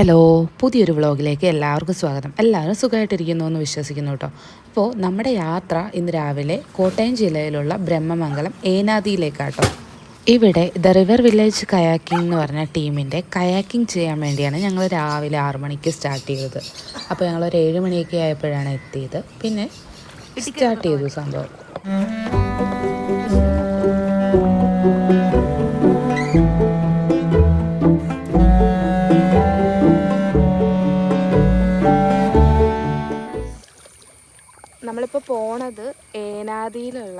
Hello, പുതിയൊരു വ്ളോഗിലേക്ക് എല്ലാവർക്കും സ്വാഗതം. എല്ലാവരും സുഖമായിട്ടിരിക്കുന്നു എന്ന് വിശ്വസിക്കുന്നു കേട്ടോ. അപ്പോൾ നമ്മുടെ യാത്ര ഇന്ന് രാവിലെ കോട്ടയം ജില്ലയിലുള്ള ബ്രഹ്മമംഗലം ഏനാദിയിലേക്കാട്ടോ. ഇവിടെ ദ റിവർ വില്ലേജ് കയാക്കിംഗ് എന്ന് പറഞ്ഞ ടീമിൻ്റെ കയാക്കിംഗ് ചെയ്യാൻ വേണ്ടിയാണ് ഞങ്ങൾ രാവിലെ 6 മണിക്ക് സ്റ്റാർട്ട് ചെയ്തത്. അപ്പോൾ ഞങ്ങളൊരു 7 മണിയൊക്കെ ആയപ്പോഴാണ് എത്തിയത്. പിന്നെ സ്റ്റാർട്ട് ചെയ്തു സംഭവം. നമ്മളിപ്പോൾ പോണത് ഏനാദിയിലുള്ള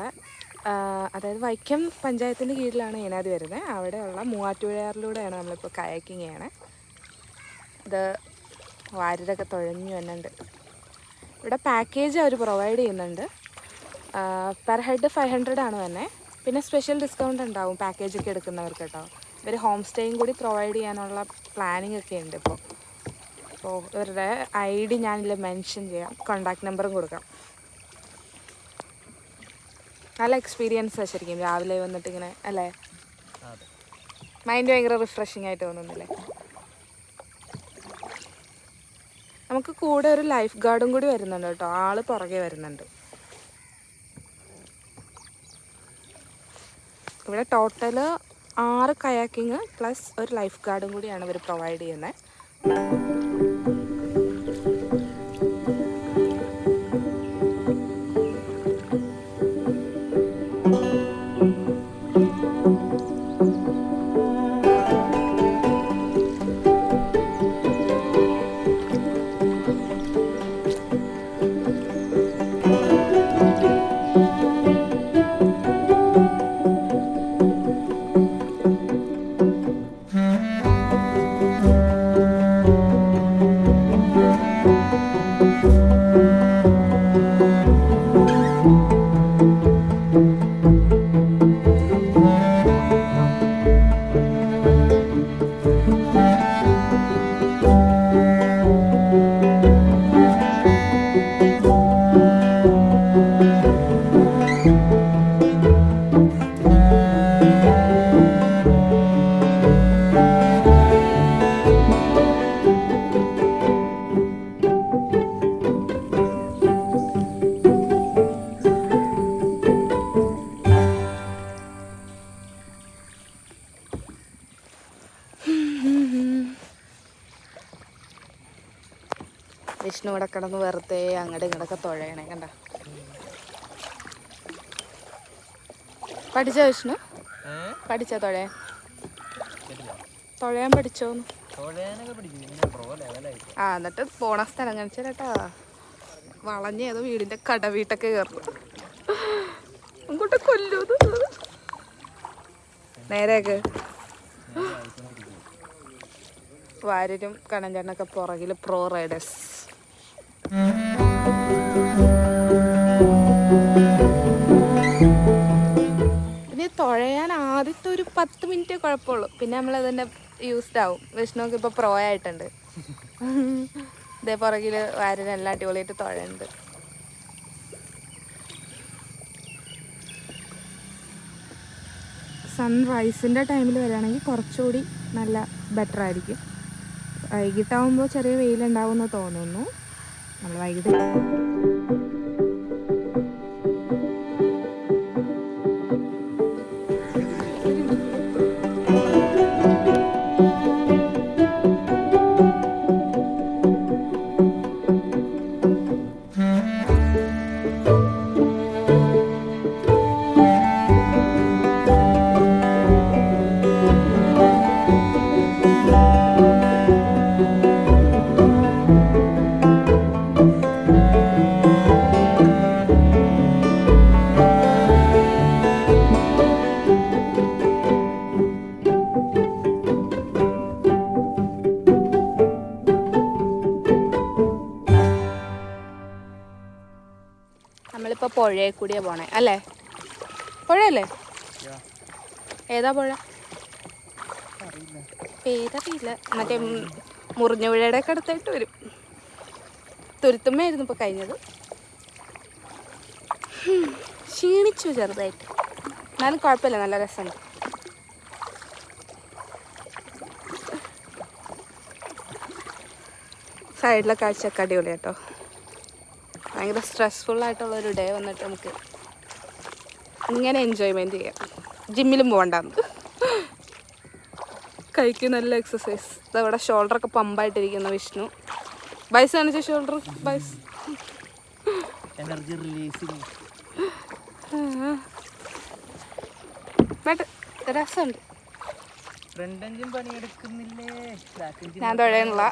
അതായത് വൈക്കം പഞ്ചായത്തിൻ്റെ കീഴിലാണ് ഏനാദി വരുന്നത്. അവിടെയുള്ള മൂവാറ്റുപുഴയാറിലൂടെയാണ് നമ്മളിപ്പോൾ കയാക്കിങ് ചെയ്യണേ. ഇത് വാരിലൊക്കെ തുഴഞ്ഞു വന്നുണ്ട്. ഇവിടെ പാക്കേജ് അവർ പ്രൊവൈഡ് ചെയ്യുന്നുണ്ട്. പെർ ഹെഡ് 500 ആണ് തന്നെ. പിന്നെ സ്പെഷ്യൽ ഡിസ്കൗണ്ട് ഉണ്ടാവും പാക്കേജൊക്കെ എടുക്കുന്നവർക്ക് കേട്ടോ. ഇവർ ഹോം സ്റ്റേയും കൂടി പ്രൊവൈഡ് ചെയ്യാനുള്ള പ്ലാനിങ് ഒക്കെ ഉണ്ട് ഇപ്പോൾ. അപ്പോൾ ഇവരുടെ ID ഞാനിതിൽ മെൻഷൻ ചെയ്യാം, കോണ്ടാക്ട് നമ്പറും കൊടുക്കാം. നല്ല എക്സ്പീരിയൻസാണ് ശരിക്കും രാവിലെ വന്നിട്ട് ഇങ്ങനെ അല്ലേ, മൈൻഡ് ഭയങ്കര റിഫ്രഷിംഗ് ആയിട്ട് തോന്നുന്നില്ലേ. നമുക്ക് കൂടെ ഒരു ലൈഫ് ഗാർഡും കൂടി വരുന്നുണ്ട് കേട്ടോ, ആള് പുറകെ വരുന്നുണ്ട്. ഇവിടെ ടോട്ടൽ 6 കയാക്കിങ് പ്ലസ് ഒരു ലൈഫ് ഗാർഡും കൂടിയാണ് ഇവർ പ്രൊവൈഡ് ചെയ്യുന്നത്. വിഷ്ണു ഇവിടെ കിടന്ന് വെറുതെ അങ്ങോട്ട് ഇങ്ങോട്ടൊക്കെ തുഴയണേ കണ്ട. പഠിച്ചോ വിഷ്ണു? പഠിച്ചോ തുഴയാൻ പഠിച്ചോന്ന്? എന്നിട്ട് പോണ സ്ഥലം കാണിച്ചാലേട്ടാ. വളഞ്ഞ ഏതോ വീടിന്റെ കടവീട്ടൊക്കെ കയറുന്നു. അങ്ങോട്ട് കൊല്ലൂത് നേരെയൊക്കെ. വാര്യരും കണ്ണഞ്ചേട്ടനൊക്കെ പുറകിൽ പ്രോ റൈഡേഴ്സ്. പിന്നെ തുഴയാൻ ആദ്യത്തെ ഒരു 10 മിനിറ്റ് കുഴപ്പമുള്ളൂ, പിന്നെ നമ്മളതിൻ്റെ യൂസ്ഡ് ആവും. വിഷ്ണുക്ക് ഇപ്പോൾ പ്രോ ആയിട്ടുണ്ട്. ഇതേ പുറകിൽ വാര്യനെല്ലാം അടിപൊളിയായിട്ട് തുഴയുന്നുണ്ട്. സൺറൈസിൻ്റെ ടൈമിൽ വരികയാണെങ്കിൽ കുറച്ചുകൂടി നല്ല ബെറ്റർ ആയിരിക്കും. വൈകിട്ടാവുമ്പോൾ ചെറിയ വെയിലുണ്ടാവുമെന്ന് തോന്നുന്നു. നമ്മൾ വൈകിട്ട് നമ്മളിപ്പോൾ പുഴയിൽ കൂടിയാണ് പോണേ അല്ലേ? പുഴയല്ലേ? ഏതാ പുഴ? പേരറിയില്ല. മറ്റേ മുറിഞ്ഞ പുഴയുടെ ഒക്കെ അടുത്തായിട്ട് വരും. തുരുത്തുമ്മയായിരുന്നു ഇപ്പോൾ കഴിഞ്ഞത്. ക്ഷീണിച്ചു ചെറുതായിട്ട്, എന്നാലും കുഴപ്പമില്ല, നല്ല രസമുണ്ട്. സൈഡിലെ കാഴ്ചയൊക്കെ അടിപൊളി കേട്ടോ. ഭയങ്കര സ്ട്രെസ്ഫുള്ളായിട്ടുള്ളൊരു ഡേ വന്നിട്ട് നമുക്ക് ഇങ്ങനെ എൻജോയ്മെൻറ്റ് ചെയ്യാം. ജിമ്മിലും പോകണ്ടെന്ന്. കൈക്ക് നല്ല എക്സസൈസ്. ഇതവിടെ ഷോൾഡറൊക്കെ പമ്പായിട്ടിരിക്കുന്ന വിഷ്ണു. ബൈസ് കാണിച്ച ഷോൾഡർ ബൈസ്. Energy releasing. ബട്ട് രസമുണ്ട്. ഫ്രണ്ട് എഞ്ചിൻ പണിയെടുക്കുന്നില്ലേ, ഞാൻ തുഴയാനുള്ള.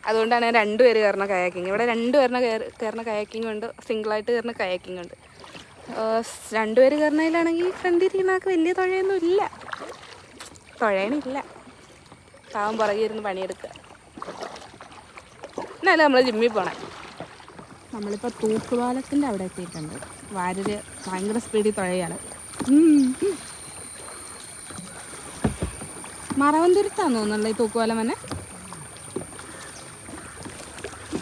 അതുകൊണ്ടാണ് ഞാൻ 2 പേര് കയറുന്ന കയാക്കിങ്. ഇവിടെ 2 പേരിനെ കയറുന്ന കയാക്കിങ് ഉണ്ട്, സിംഗിളായിട്ട് കയറുന്ന കയാക്കിങ് ഉണ്ട്. 2 പേര് കയറുന്നതിലാണെങ്കിൽ ഫ്രണ്ടിൽ ഇരിക്കുന്നതൊക്കെ വലിയ തുഴയൊന്നും തുഴയണില്ല. പാവം പുറകെ ഇരുന്ന് പണിയെടുക്കുക. എന്നാലും നമ്മൾ ജിമ്മിൽ പോണേ. നമ്മളിപ്പോൾ തൂക്കുപാലത്തിൻ്റെ അവിടെ എത്തിയിട്ടുണ്ട്. വാര്യര് ഭയങ്കര സ്പീഡിൽ തുഴയാണ്. മറവന്തുരുത്താന്ന് തോന്നുന്നുണ്ട് ഈ തൂക്കുപാലം തന്നെ.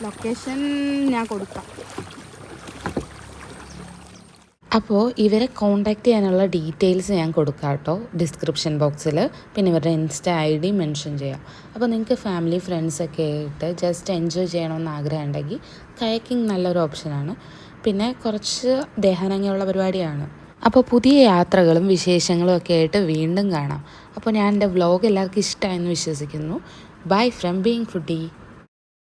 ലൊക്കേഷൻ ഞാൻ കൊടുക്കാം. അപ്പോൾ ഇവരെ കോൺടാക്റ്റ് ചെയ്യാനുള്ള ഡീറ്റെയിൽസ് ഞാൻ കൊടുക്കാം കേട്ടോ ഡിസ്ക്രിപ്ഷൻ ബോക്സിൽ. പിന്നെ ഇവരുടെ ഇൻസ്റ്റ ID മെൻഷൻ ചെയ്യാം. അപ്പോൾ നിങ്ങൾക്ക് ഫാമിലി ഫ്രണ്ട്സൊക്കെ ആയിട്ട് ജസ്റ്റ് എൻജോയ് ചെയ്യണമെന്ന് ആഗ്രഹം ഉണ്ടെങ്കിൽ കയാക്കിങ് നല്ലൊരു ഓപ്ഷനാണ്. പിന്നെ കുറച്ച് ദേഹാനങ്ങയുള്ള പരിപാടിയാണ്. അപ്പോൾ പുതിയ യാത്രകളും വിശേഷങ്ങളും ഒക്കെ ആയിട്ട് വീണ്ടും കാണാം. അപ്പോൾ ഞാൻ എൻ്റെ വ്ലോഗ് എല്ലാവർക്കും ഇഷ്ടമായെന്ന് വിശ്വസിക്കുന്നു. Bye from being foodie.